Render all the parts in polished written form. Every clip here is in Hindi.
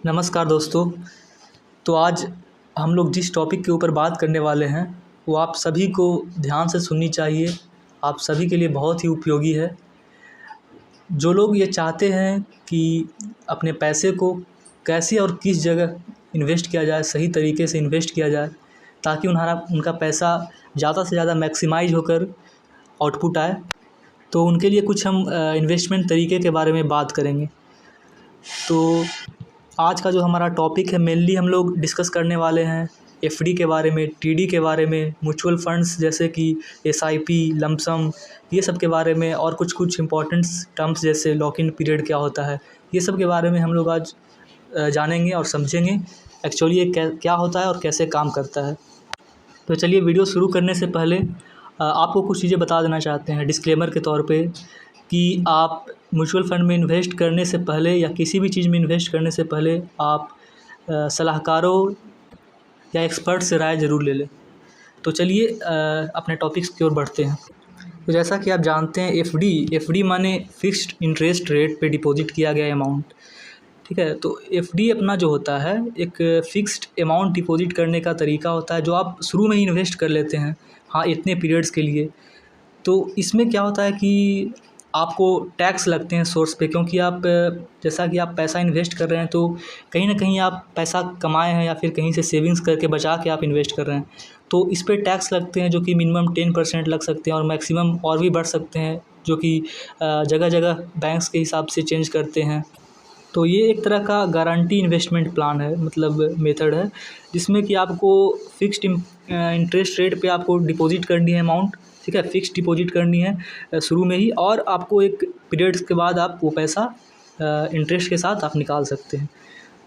नमस्कार दोस्तों। तो आज हम लोग जिस टॉपिक के ऊपर बात करने वाले हैं वो आप सभी को ध्यान से सुननी चाहिए। आप सभी के लिए बहुत ही उपयोगी है। जो लोग ये चाहते हैं कि अपने पैसे को कैसे और किस जगह इन्वेस्ट किया जाए, सही तरीके से इन्वेस्ट किया जाए ताकि उनका पैसा ज़्यादा से ज़्यादा मैक्सिमाइज होकर आउटपुट आए, तो उनके लिए कुछ हम इन्वेस्टमेंट तरीके के बारे में बात करेंगे। तो आज का जो हमारा टॉपिक है मेनली हम लोग डिस्कस करने वाले हैं एफडी के बारे में, टीडी के बारे में, म्यूचुअल फंड्स जैसे कि एसआईपी, लमसम, ये सब के बारे में, और कुछ कुछ इम्पोर्टेंट टर्म्स जैसे लॉक इन पीरियड क्या होता है, ये सब के बारे में हम लोग आज जानेंगे और समझेंगे एक्चुअली ये क्या होता है और कैसे काम करता है। तो चलिए, वीडियो शुरू करने से पहले आपको कुछ चीज़ें बता देना चाहते हैं डिस्क्लेमर के तौर पे कि आप म्यूचुअल फंड में इन्वेस्ट करने से पहले या किसी भी चीज़ में इन्वेस्ट करने से पहले आप सलाहकारों या एक्सपर्ट से राय ज़रूर ले लें। तो चलिए अपने टॉपिक्स की ओर बढ़ते हैं। तो जैसा कि आप जानते हैं एफडी माने फिक्स्ड इंटरेस्ट रेट पे डिपॉजिट किया गया अमाउंट, ठीक है। तो एफडी अपना जो होता है एक फ़िक्स्ड अमाउंट डिपॉजिट करने का तरीका होता है जो आप शुरू में ही इन्वेस्ट कर लेते हैं, हाँ, इतने पीरियड्स के लिए। तो इसमें क्या होता है कि आपको टैक्स लगते हैं सोर्स पे, क्योंकि आप जैसा कि आप पैसा इन्वेस्ट कर रहे हैं तो कहीं ना कहीं आप पैसा कमाए हैं या फिर कहीं से सेविंग्स करके बचा के आप इन्वेस्ट कर रहे हैं, तो इस पे टैक्स लगते हैं जो कि मिनिमम 10% लग सकते हैं और मैक्सिमम और भी बढ़ सकते हैं, जो कि जगह जगह बैंक्स के हिसाब से चेंज करते हैं। तो ये एक तरह का गारंटी इन्वेस्टमेंट प्लान है, मतलब मेथड है, जिसमें कि आपको फिक्स्ड इंटरेस्ट रेट पे आपको डिपॉजिट करनी है अमाउंट, ठीक है, फिक्स्ड डिपॉजिट करनी है शुरू में ही, और आपको एक पीरियड्स के बाद आप वो पैसा इंटरेस्ट के साथ आप निकाल सकते हैं।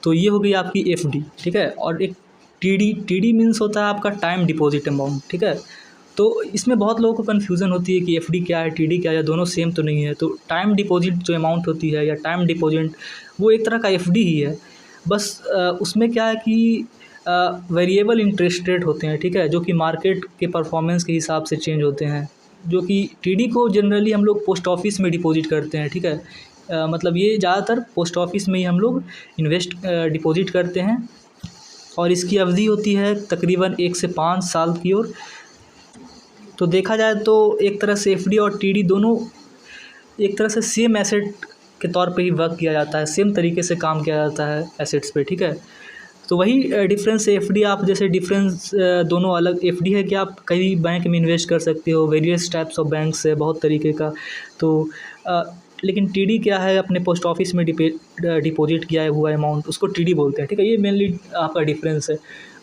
तो ये हो गई आपकी एफडी, ठीक है। और एक टीडी मीन्स होता है आपका टाइम डिपॉजिट अमाउंट, ठीक है। तो इसमें बहुत लोगों को कन्फ्यूज़न होती है कि एफडी क्या है, टीडी क्या है, दोनों सेम तो नहीं है। तो टाइम डिपॉजिट जो अमाउंट होती है या टाइम डिपॉजिट, वो एक तरह का एफडी ही है, बस उसमें क्या है कि वेरिएबल इंटरेस्ट रेट होते हैं, ठीक है, जो कि मार्केट के परफॉर्मेंस के हिसाब से चेंज होते हैं। जो कि टीडी को जनरली हम लोग पोस्ट ऑफिस में डिपॉजिट करते हैं, ठीक है। मतलब ये ज़्यादातर पोस्ट ऑफिस में ही हम लोग डिपॉजिट करते हैं, और इसकी अवधि होती है तकरीबन 1 से 5 साल की ओर। तो देखा जाए तो एक तरह से एफडी और टीडी दोनों एक तरह से सेम एसेट के तौर पे ही वर्क किया जाता है, सेम तरीके से काम किया जाता है एसेट्स पे, ठीक है। तो वही डिफरेंस है एफडी, आप जैसे डिफरेंस दोनों अलग, एफडी है कि आप कई बैंक में इन्वेस्ट कर सकते हो, वेरियस टाइप्स ऑफ बैंक्स है, बहुत तरीके का। तो लेकिन टीडी क्या है, अपने पोस्ट ऑफिस में डिपॉजिट किया हुआ अमाउंट, उसको टीडी बोलते हैं, ठीक है। ये मेनली आपका डिफरेंस है।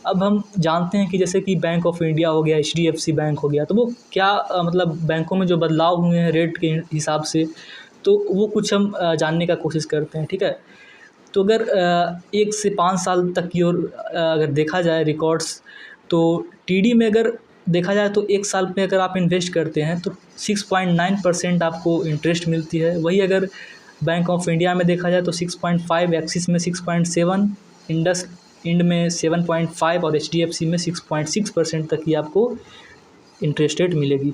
अब हम जानते हैं कि जैसे कि बैंक ऑफ इंडिया हो गया, एचडीएफसी बैंक हो गया, तो वो क्या मतलब बैंकों में जो बदलाव हुए हैं रेट के हिसाब से, तो वो कुछ हम जानने का कोशिश करते हैं, ठीक है। तो अगर 1 से 5 साल तक की ओर अगर देखा जाए रिकॉर्ड्स, तो टीडी में अगर देखा जाए तो 1 साल में अगर आप इन्वेस्ट करते हैं तो 6.9% आपको इंटरेस्ट मिलती है। वही अगर बैंक ऑफ इंडिया में देखा जाए तो 6.5, एक्सिस में 6.7, इंडस इंड में 7.5 और एचडीएफसी में 6.6% तक की आपको इंटरेस्ट रेट मिलेगी।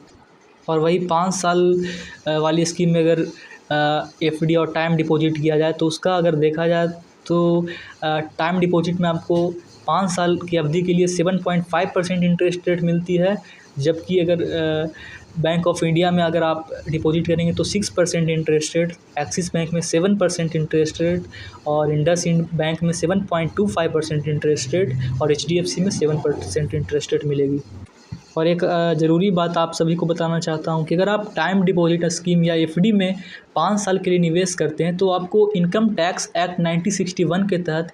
और वही 5 साल वाली स्कीम में अगर एफडी और टाइम डिपॉजिट किया जाए तो उसका अगर देखा जाए तो टाइम डिपॉजिट में आपको 5 साल की अवधि के लिए 7.5% इंटरेस्ट रेट मिलती है, जबकि अगर बैंक ऑफ इंडिया में अगर आप डिपॉजिट करेंगे तो 6% इंटरेस्ट रेट, एक्सिस बैंक में 7% इंटरेस्ट रेट, और इंडस इंड बैंक में 7.25% इंटरेस्ट रेट, और एचडीएफसी में 7% इंटरेस्ट रेट मिलेगी। और एक ज़रूरी बात आप सभी को बताना चाहता हूं कि अगर आप टाइम डिपॉजिट स्कीम या एफडी में 5 साल के लिए निवेश करते हैं तो आपको इनकम टैक्स एक्ट 1961 के तहत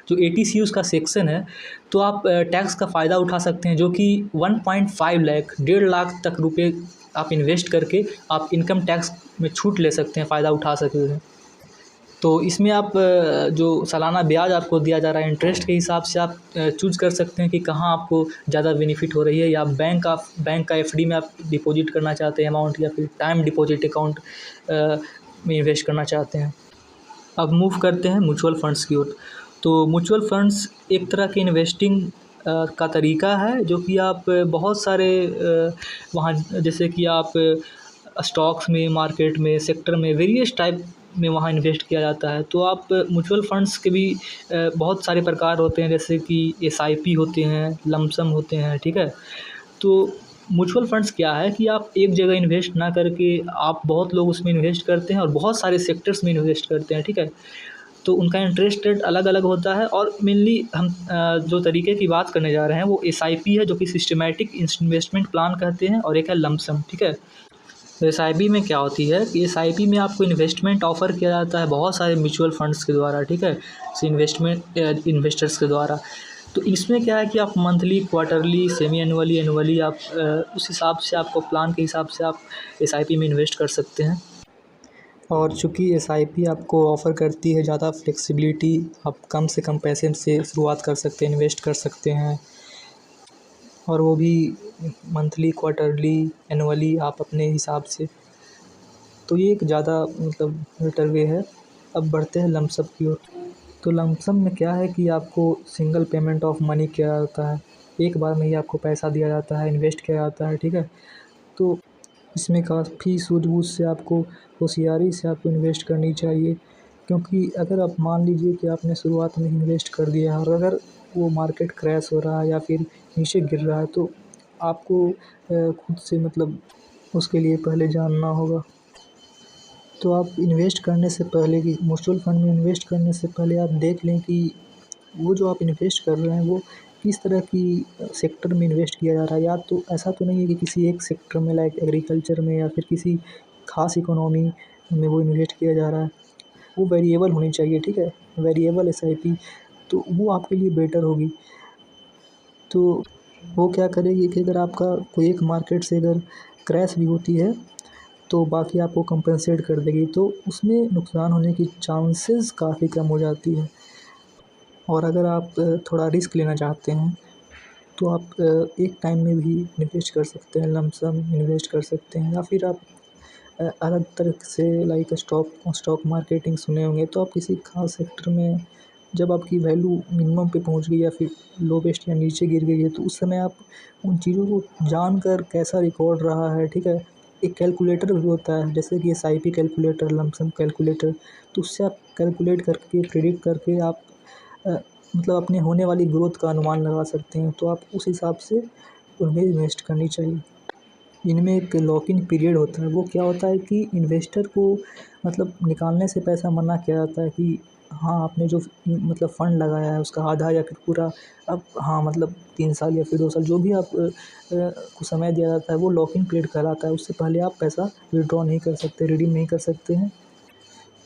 जो एटीसीयूज़ का सेक्शन है, तो आप टैक्स का फ़ायदा उठा सकते हैं, जो कि 1.5 लाख, 1.5 लाख तक रुपए आप इन्वेस्ट करके आप इनकम टैक्स में छूट ले सकते हैं, फ़ायदा उठा सकते हैं। तो इसमें आप जो सालाना ब्याज आपको दिया जा रहा है इंटरेस्ट के हिसाब से आप चूज़ कर सकते हैं कि कहाँ आपको ज़्यादा बेनिफिट हो रही है, या बैंक का एफडी में आप डिपॉजिट करना चाहते हैं अमाउंट, या फिर टाइम डिपॉजिट अकाउंट में इन्वेस्ट करना चाहते हैं। अब मूव करते हैं म्यूचुअल फंड्स की ओर। तो म्यूचुअल फंड्स एक तरह के इन्वेस्टिंग का तरीका है, जो कि आप बहुत सारे वहाँ जैसे कि आप स्टॉक्स में, मार्केट में, सेक्टर में वेरियस टाइप में वहाँ इन्वेस्ट किया जाता है। तो आप म्यूचुअल फंड्स के भी बहुत सारे प्रकार होते हैं, जैसे कि एसआईपी होते हैं, लमसम होते हैं, ठीक है। तो म्यूचुअल फंड्स क्या है कि आप एक जगह इन्वेस्ट ना करके आप बहुत लोग उसमें इन्वेस्ट करते हैं और बहुत सारे सेक्टर्स में इन्वेस्ट करते हैं, ठीक है। तो उनका इंटरेस्ट रेट अलग अलग होता है और मेनली हम जो तरीके की बात करने जा रहे हैं वो एसआईपी है, जो कि सिस्टमैटिक इन्वेस्टमेंट प्लान कहते हैं, और एक है लमसम, ठीक है। तो एसआईपी में क्या होती है कि एसआईपी में आपको इन्वेस्टमेंट ऑफ़र किया जाता है बहुत सारे म्यूचुअल फंड्स के द्वारा, ठीक है, इन्वेस्टर्स के द्वारा। तो इसमें क्या है कि आप monthly, quarterly, semi annually, annually आप उस हिसाब से आपको प्लान के हिसाब से आप एसआईपी में इन्वेस्ट कर सकते हैं। और चूँकि एसआईपी आपको ऑफ़र करती है ज़्यादा फ्लेक्सिबिलिटी, आप कम से कम पैसे से शुरुआत कर सकते हैं, इन्वेस्ट कर सकते हैं, और वो भी मंथली, क्वार्टरली, एनुअली आप अपने हिसाब से। तो ये एक ज़्यादा मतलब बेटर वे है। अब बढ़ते हैं लमसम की ओर। तो लमसम में क्या है कि आपको सिंगल पेमेंट ऑफ मनी किया जाता है, एक बार में ही आपको पैसा दिया जाता है, इन्वेस्ट किया जाता है, ठीक है। तो इसमें काफ़ी सूझबूझ से आपको, होशियारी से आपको इन्वेस्ट करनी चाहिए, क्योंकि अगर आप मान लीजिए कि आपने शुरुआत में इन्वेस्ट कर दिया और अगर वो मार्केट क्रैश हो रहा है या फिर नीचे गिर रहा है, तो आपको खुद से मतलब उसके लिए पहले जानना होगा। तो आप इन्वेस्ट करने से पहले, कि म्यूचुअल फंड में इन्वेस्ट करने से पहले आप देख लें कि वो जो आप इन्वेस्ट कर रहे हैं वो किस तरह की सेक्टर में इन्वेस्ट किया जा रहा है। या तो ऐसा तो नहीं है कि किसी एक सेक्टर में, लाइक एग्रीकल्चर में या फिर किसी खास इकोनॉमी में वो इन्वेस्ट किया जा रहा है। वो वेरिएबल होनी चाहिए, ठीक है, वेरिएबल एसआईपी, तो वो आपके लिए बेटर होगी। तो वो क्या करेगी कि अगर आपका कोई एक मार्केट से अगर क्रैश भी होती है तो बाकी आपको कंपनसेट कर देगी, तो उसमें नुकसान होने की चांसेस काफ़ी कम हो जाती है। और अगर आप थोड़ा रिस्क लेना चाहते हैं तो आप एक टाइम में भी इन्वेस्ट कर सकते हैं, लमसम इन्वेस्ट कर सकते हैं, या फिर आप अलग तरह से, लाइक स्टॉक मार्केटिंग सुने होंगे, तो आप किसी खास सेक्टर में जब आपकी वैल्यू मिनिमम पे पहुंच गई या फिर लोवेस्ट या नीचे गिर गई है, तो उस समय आप उन चीज़ों को जानकर कैसा रिकॉर्ड रहा है, ठीक है, एक कैलकुलेटर भी होता है, जैसे कि एसआईपी कैलकुलेटर, लमसम कैलकुलेटर, तो उससे आप कैलकुलेट करके, प्रेडिक्ट करके आप मतलब अपने होने वाली ग्रोथ का अनुमान लगा सकते हैं। तो आप उस हिसाब से उनमें इन्वेस्ट करनी चाहिए। इनमें एक लॉक इन पीरियड होता है, वो क्या होता है कि इन्वेस्टर को मतलब निकालने से पैसा मना किया जाता है कि हाँ, आपने जो मतलब फ़ंड लगाया है उसका आधा या फिर पूरा, अब हाँ मतलब 3 साल या फिर 2 साल जो भी आप को समय दिया जाता है वो लॉक इन पीरियड कहलाता है। उससे पहले आप पैसा विथड्रॉ नहीं कर सकते, रिडीम नहीं कर सकते हैं।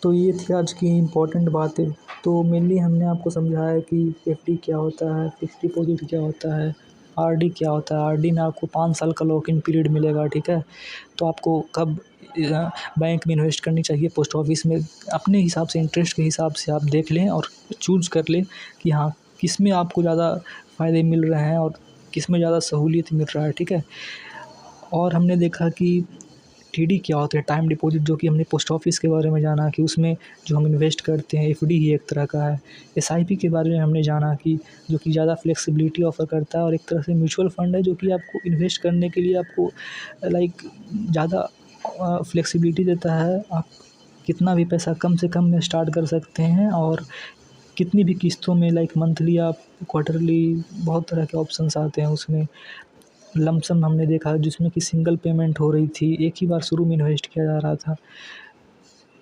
तो ये थी आज की इम्पोर्टेंट बातें। तो मेनली हमने आपको समझाया है कि एफडी क्या होता है, फिक्स्ड डिपॉज़िट क्या होता है, आरडी क्या होता है। आरडी में आपको 5 साल का लॉक इन पीरियड मिलेगा, ठीक है। तो आपको कब बैंक में इन्वेस्ट करनी चाहिए, पोस्ट ऑफिस में, अपने हिसाब से, इंटरेस्ट के हिसाब से आप देख लें और चूज़ कर लें कि हाँ, किस में आपको ज़्यादा फ़ायदे मिल रहे हैं और किस में ज़्यादा सहूलियत मिल रहा है, ठीक है। और हमने देखा कि टीडी क्या होता है, टाइम डिपॉजिट, जो कि हमने पोस्ट ऑफिस के बारे में जाना कि उसमें जो हम इन्वेस्ट करते हैं एफडी ही एक तरह का है। एसआईपी के बारे में हमने जाना कि जो कि ज़्यादा फ्लेक्सिबिलिटी ऑफ़र करता है, और एक तरह से म्यूचुअल फंड है जो कि आपको इन्वेस्ट करने के लिए आपको लाइक ज़्यादा फ्लेक्सिबिलिटी देता है। आप कितना भी पैसा कम से कम में स्टार्ट कर सकते हैं और कितनी भी किस्तों में, लाइक मंथली, आप क्वार्टरली, बहुत तरह के ऑप्शंस आते हैं उसमें। लमसम हमने देखा जिसमें कि सिंगल पेमेंट हो रही थी, एक ही बार शुरू में इन्वेस्ट किया जा रहा था।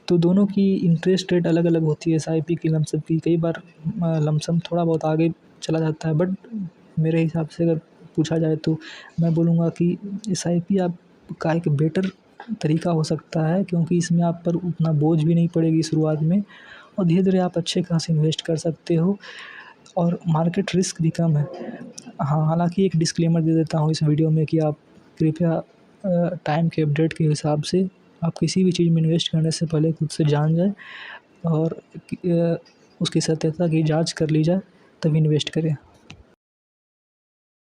तो दोनों की इंटरेस्ट रेट अलग अलग होती है, एसआईपी की, लमसम की। कई बार लमसम थोड़ा बहुत आगे चला जाता है, बट मेरे हिसाब से अगर पूछा जाए तो मैं बोलूँगा कि एसआईपी आपका एक बेटर तरीका हो सकता है, क्योंकि इसमें आप पर उतना बोझ भी नहीं पड़ेगी शुरुआत में, और धीरे धीरे आप अच्छे खासे इन्वेस्ट कर सकते हो, और मार्केट रिस्क भी कम है। हाँ, हालाँकि एक डिस्क्लेमर दे देता हूँ इस वीडियो में कि आप कृपया टाइम के अपडेट के हिसाब से आप किसी भी चीज़ में इन्वेस्ट करने से पहले खुद से जान जाएँ और उसकी सत्यता की जाँच कर ली जाए, तभी इन्वेस्ट करें।